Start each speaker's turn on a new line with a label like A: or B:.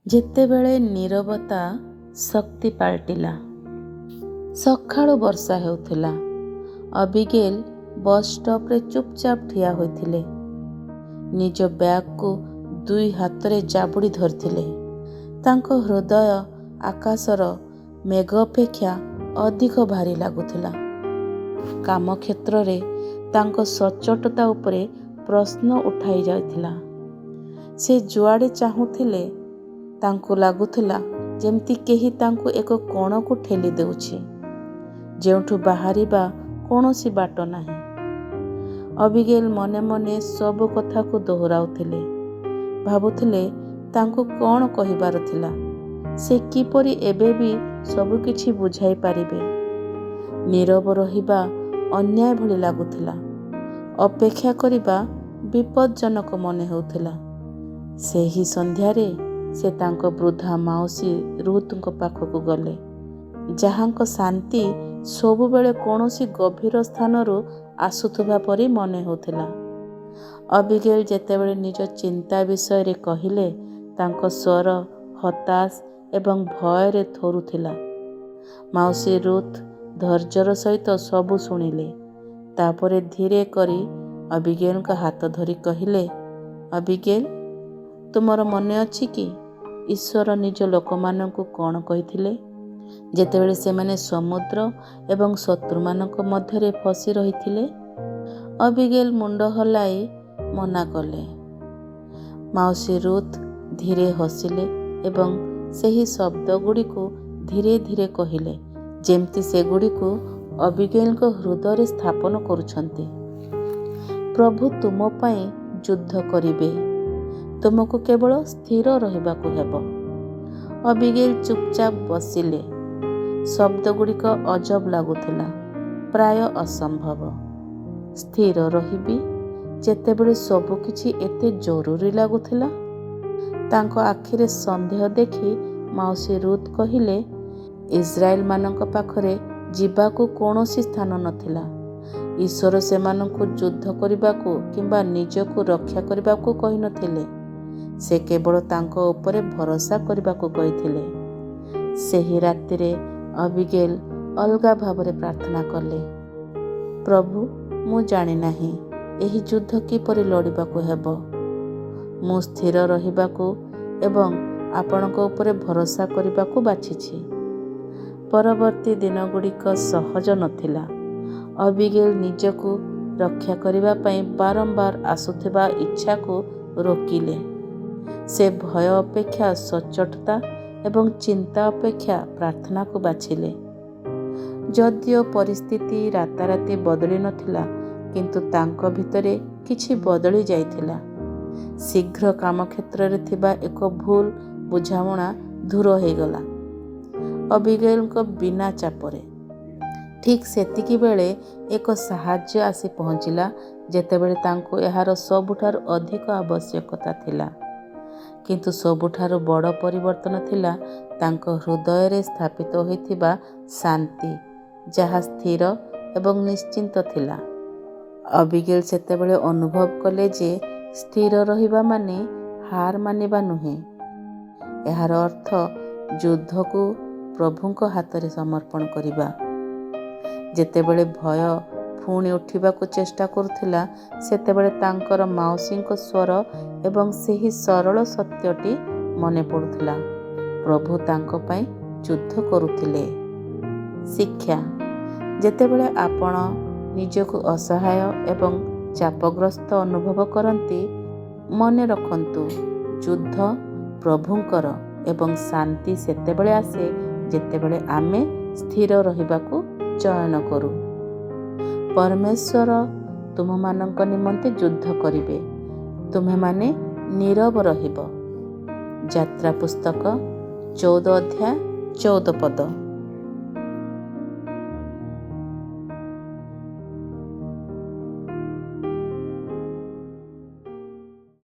A: ଯେତେବେଳେ ନୀରବତା ଶକ୍ତି ପାଲଟିଲା। ସକାଳୁ ବର୍ଷା ହେଉଥିଲା। ଅବିଗେଲ ବସ୍ ଷ୍ଟପ୍ରେ ଚୁପଚାପ ଠିଆ ହୋଇଥିଲେ। ନିଜ ବ୍ୟାଗକୁ ଦୁଇ ହାତରେ ଜାବୁଡ଼ି ଧରିଥିଲେ। ତାଙ୍କ ହୃଦୟ ଆକାଶର ମେଘ ଅପେକ୍ଷା ଅଧିକ ଭାରୀ ଲାଗୁଥିଲା। କାମ କ୍ଷେତ୍ରରେ ତାଙ୍କ ସଚ୍ଚୋଟତା ଉପରେ ପ୍ରଶ୍ନ ଉଠାଇ ଯାଇଥିଲା। ସେ ଯୁଆଡ଼େ ଚାହୁଁଥିଲେ ତାଙ୍କୁ ଲାଗୁଥିଲା ଯେମିତି କେହି ତାଙ୍କୁ ଏକ କୋଣକୁ ଠେଲି ଦେଉଛି, ଯେଉଁଠୁ ବାହାରିବା କୌଣସି ବାଟ ନାହିଁ। ଅବିଗେଲ ମନେ ମନେ ସବୁ କଥାକୁ ଦୋହରାଉଥିଲେ। ଭାବୁଥିଲେ ତାଙ୍କୁ କ'ଣ କହିବାର ଥିଲା। ସେ କିପରି ଏବେ ବି ସବୁକିଛି ବୁଝାଇ ପାରିବେ। ନୀରବ ରହିବା ଅନ୍ୟାୟ ଭଳି ଲାଗୁଥିଲା। ଅପେକ୍ଷା କରିବା ବିପଜ୍ଜନକ ମନେ ହେଉଥିଲା। ସେହି ସନ୍ଧ୍ୟାରେ ସେ ତାଙ୍କ ବୃଦ୍ଧା ମାଉସୀ ରୁଥଙ୍କ ପାଖକୁ ଗଲେ, ଯାହାଙ୍କ ଶାନ୍ତି ସବୁବେଳେ କୌଣସି ଗଭୀର ସ୍ଥାନରୁ ଆସୁଥିବା ପରି ମନେ ହେଉଥିଲା। ଅବିଗେଲ ଯେତେବେଳେ ନିଜ ଚିନ୍ତା ବିଷୟରେ କହିଲେ, ତାଙ୍କ ସ୍ୱର ହତାଶ ଏବଂ ଭୟରେ ଥରୁଥିଲା। ମାଉସୀ ରୁଥ୍ ଧୈର୍ଯ୍ୟର ସହିତ ସବୁ ଶୁଣିଲେ। ତାପରେ ଧୀରେ କରି ଅବିଗେଲଙ୍କ ହାତ ଧରି କହିଲେ, ଅବିଗେଲ, ତୁମର ମନେ ଅଛି କି ଈଶ୍ୱର ନିଜ ଲୋକମାନଙ୍କୁ କ'ଣ କହିଥିଲେ ଯେତେବେଳେ ସେମାନେ ସମୁଦ୍ର ଏବଂ ଶତ୍ରୁମାନଙ୍କ ମଧ୍ୟରେ ଫସି ରହିଥିଲେ? ଅବିଗେଲ ମୁଣ୍ଡ ହଲାଇ ମନା କଲେ। ମାଉସୀ ରୁଥ୍ ଧୀରେ ହସିଲେ ଏବଂ ସେହି ଶବ୍ଦଗୁଡ଼ିକୁ ଧୀରେ ଧୀରେ କହିଲେ, ଯେମିତି ସେଗୁଡ଼ିକୁ ଅବିଗେଲଙ୍କ ହୃଦୟରେ ସ୍ଥାପନ କରୁଛନ୍ତି। ପ୍ରଭୁ ତୁମ ପାଇଁ ଯୁଦ୍ଧ କରିବେ। ତୁମକୁ କେବଳ ସ୍ଥିର ରହିବାକୁ ହେବ। ଅବିଗେଲ ଚୁପଚାପ ବସିଲେ। ଶବ୍ଦଗୁଡ଼ିକ ଅଜବ ଲାଗୁଥିଲା, ପ୍ରାୟ ଅସମ୍ଭବ। ସ୍ଥିର ରହିବି ଯେତେବେଳେ ସବୁକିଛି ଏତେ ଜରୁରୀ ଲାଗୁଥିଲା। ତାଙ୍କ ଆଖିରେ ସନ୍ଦେହ ଦେଖି ମାଉସୀ ରୁଥ୍ କହିଲେ, ଇସ୍ରାଏଲମାନଙ୍କ ପାଖରେ ଯିବାକୁ କୌଣସି ସ୍ଥାନ ନଥିଲା। ଈଶ୍ୱର ସେମାନଙ୍କୁ ଯୁଦ୍ଧ କରିବାକୁ କିମ୍ବା ନିଜକୁ ରକ୍ଷା କରିବାକୁ କହିନଥିଲେ। ସେ କେବଳ ତାଙ୍କ ଉପରେ ଭରସା କରିବାକୁ କହିଥିଲେ। ସେହି ରାତିରେ ଅବିଗେଲ ଅଲଗା ଭାବରେ ପ୍ରାର୍ଥନା କଲେ, ପ୍ରଭୁ, ମୁଁ ଜାଣିନାହିଁ ଏହି ଯୁଦ୍ଧ କିପରି ଲଢ଼ିବାକୁ ହେବ। ମୁଁ ସ୍ଥିର ରହିବାକୁ ଏବଂ ଆପଣଙ୍କ ଉପରେ ଭରସା କରିବାକୁ ବାଛିଛି। ପରବର୍ତ୍ତୀ ଦିନଗୁଡ଼ିକ ସହଜ ନଥିଲା। ଅବିଗେଲ ନିଜକୁ ରକ୍ଷା କରିବା ପାଇଁ ବାରମ୍ବାର ଆସୁଥିବା ଇଚ୍ଛାକୁ ରୋକିଲେ। ସେ ଭୟ ଅପେକ୍ଷା ସଚ୍ଚୋଟତା ଏବଂ ଚିନ୍ତା ଅପେକ୍ଷା ପ୍ରାର୍ଥନାକୁ ବାଛିଲେ। ଯଦିଓ ପରିସ୍ଥିତି ରାତାରାତି ବଦଳି ନଥିଲା, କିନ୍ତୁ ତାଙ୍କ ଭିତରେ କିଛି ବଦଳି ଯାଇଥିଲା। ଶୀଘ୍ର କାମ କ୍ଷେତ୍ରରେ ଥିବା ଏକ ଭୁଲ ବୁଝାମଣା ଦୂର ହୋଇଗଲା ଅବିଗେଲଙ୍କ ବିନା ଚାପରେ। ଠିକ୍ ସେତିକି ବେଳେ ଏକ ସାହାଯ୍ୟ ଆସି ପହଞ୍ଚିଲା ଯେତେବେଳେ ତାଙ୍କୁ ଏହାର ସବୁଠାରୁ ଅଧିକ ଆବଶ୍ୟକତା ଥିଲା। କିନ୍ତୁ ସବୁଠାରୁ ବଡ଼ ପରିବର୍ତ୍ତନ ଥିଲା ତାଙ୍କ ହୃଦୟରେ ସ୍ଥାପିତ ହୋଇଥିବା ଶାନ୍ତି, ଯାହା ସ୍ଥିର ଏବଂ ନିଶ୍ଚିନ୍ତ ଥିଲା। ଅବିଗେଲ ସେତେବେଳେ ଅନୁଭବ କଲେ ଯେ ସ୍ଥିର ରହିବା ମାନେ ହାର ମାନିବା ନୁହେଁ। ଏହାର ଅର୍ଥ ଯୁଦ୍ଧକୁ ପ୍ରଭୁଙ୍କ ହାତରେ ସମର୍ପଣ କରିବା। ଯେତେବେଳେ ଭୟ ପୁଣି ଉଠିବାକୁ ଚେଷ୍ଟା କରୁଥିଲା, ସେତେବେଳେ ତାଙ୍କର ମାଉସୀଙ୍କ ସ୍ୱର ଏବଂ ସେହି ସରଳ ସତ୍ୟଟି ମନେ ପଡ଼ୁଥିଲା, ପ୍ରଭୁ ତାଙ୍କ ପାଇଁ ଯୁଦ୍ଧ କରୁଥିଲେ। ଶିକ୍ଷା, ଯେତେବେଳେ ଆପଣ ନିଜକୁ ଅସହାୟ ଏବଂ ଚାପଗ୍ରସ୍ତ ଅନୁଭବ କରନ୍ତି, ମନେ ରଖନ୍ତୁ, ଯୁଦ୍ଧ ପ୍ରଭୁଙ୍କର ଏବଂ ଶାନ୍ତି ସେତେବେଳେ ଆସେ ଯେତେବେଳେ ଆମେ ସ୍ଥିର ରହିବାକୁ ଚୟନ କରୁ। ପରମେଶ୍ୱର ତୁମମାନଙ୍କ ନିମନ୍ତେ ଯୁଦ୍ଧ କରିବେ, ତୁମେମାନେ ନୀରବ ରହିବ। ଯାତ୍ରା ପୁସ୍ତକ 14 ଅଧ୍ୟାୟ 14 ପଦ।